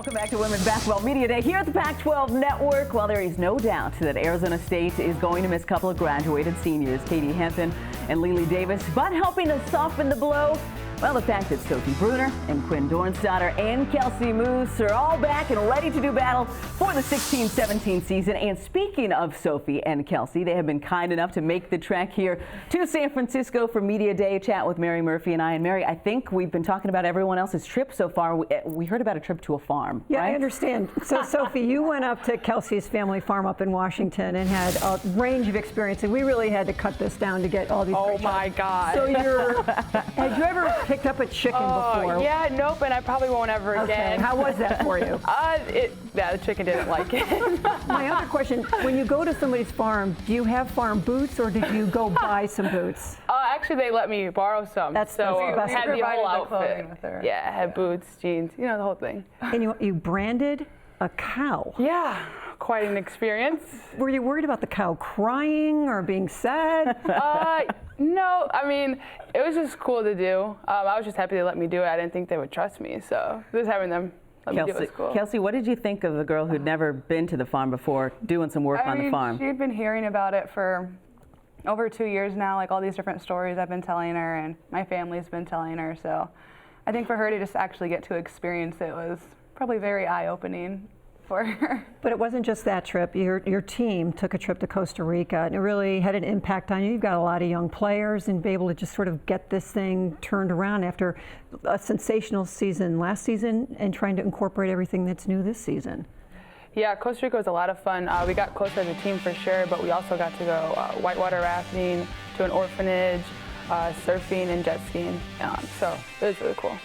Welcome back to Women's Basketball Media Day here at the Pac-12 Network. Well, there is no doubt that Arizona State is going to miss a couple of graduated seniors, Katie Henson and Lily Davis, but helping to soften the blow, well, the fact that Sophie Brunner and Quinn Dornsdottir and Kelsey Moos are all back and ready to do battle for the 16-17 season. And speaking of Sophie and Kelsey, they have been kind enough to make the trek here to San Francisco for Media Day. Chat with Mary Murphy and I. And Mary, I think we've been talking about everyone else's trip so far. We heard about a trip to a farm. Yeah, right? I understand. So, Sophie, you went up to Kelsey's family farm up in Washington and had a range of experience, and we really had to cut this down to get all these. Oh my God! So had you ever picked up a chicken before? Yeah, nope, and I probably won't ever again. How was that for you? The chicken didn't like it. My other question: when you go to somebody's farm, do you have farm boots, or did you go buy some boots? Actually, they let me borrow some. That's so the best. had the whole outfit. With her. Yeah, I had boots, jeans, you know, the whole thing. And you branded a cow. Yeah, quite an experience. Were you worried about the cow crying or being sad? No, I mean, it was just cool to do. I was just happy they let me do it. I didn't think they would trust me, so just having them let me do it was cool. Kelsey, what did you think of the girl who'd never been to the farm before doing some work on the farm? She'd been hearing about it for over 2 years now, like all these different stories I've been telling her and my family's been telling her. So I think for her to just actually get to experience it was probably very eye-opening for her. But it wasn't just that trip. Your team took a trip to Costa Rica, and it really had an impact on you. You've got a lot of young players, and be able to just sort of get this thing turned around after a sensational season last season and trying to incorporate everything that's new this season. Yeah, Costa Rica was a lot of fun. We got closer as a team for sure, but we also got to go whitewater rafting, to an orphanage, surfing and jet skiing. So it was really cool.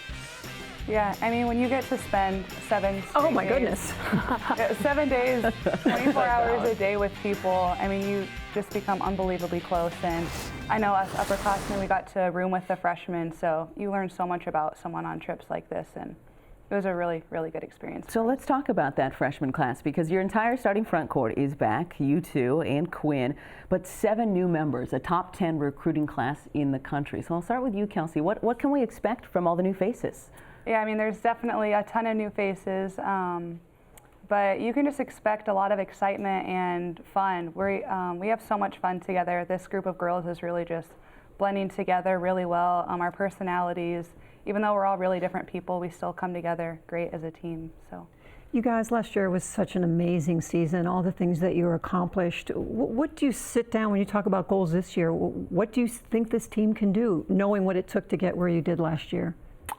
Yeah, I mean, when you get to spend 7 Oh my days, goodness. 7 days, 24 hours a day with people, I mean, you just become unbelievably close. And I know us upperclassmen, we got to room with the freshmen, so you learn so much about someone on trips like this, and it was a really, really good experience. So let's talk about that freshman class, because your entire starting front court is back, you two and Quinn, but 7 new members, a top 10 recruiting class in the country. So I'll start with you, Kelsey. What can we expect from all the new faces? Yeah, I mean, there's definitely a ton of new faces, but you can just expect a lot of excitement and fun. We have so much fun together. This group of girls is really just blending together really well. Our personalities, even though we're all really different people, we still come together great as a team. So, you guys, last year was such an amazing season, all the things that you accomplished. What do you sit down when you talk about goals this year? What do you think this team can do, knowing what it took to get where you did last year?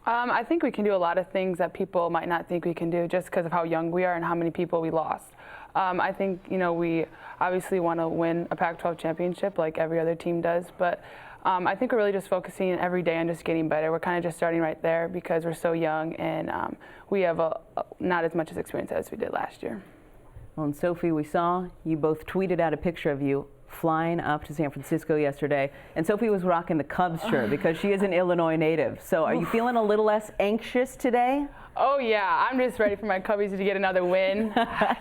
I think we can do a lot of things that people might not think we can do just because of how young we are and how many people we lost. I think, you know, we obviously want to win a Pac-12 championship like every other team does, but I think we're really just focusing every day on just getting better. We're kind of just starting right there because we're so young and we have not as much experience as we did last year. Well, and Sophie, we saw you both tweeted out a picture of you flying up to San Francisco yesterday, and Sophie was rocking the Cubs shirt because she is an Illinois native. So are you feeling a little less anxious today? Oh yeah, I'm just ready for my Cubbies to get another win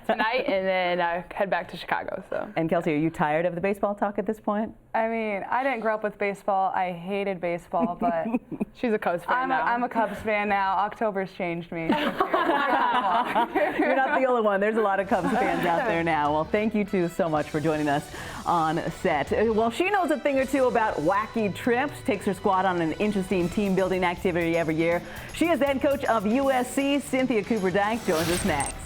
tonight and then head back to Chicago. So. And Kelsey, are you tired of the baseball talk at this point? I mean, I didn't grow up with baseball. I hated baseball, but she's a Cubs fan now. I'm a Cubs fan now. October's changed me. You're not the only one. There's a lot of Cubs fans out there now. Well, thank you two so much for joining us on set. Well, she knows a thing or two about wacky trips, takes her squad on an interesting team-building activity every year. She is the head coach of USC. Cynthia Cooper-Dyke joins us next.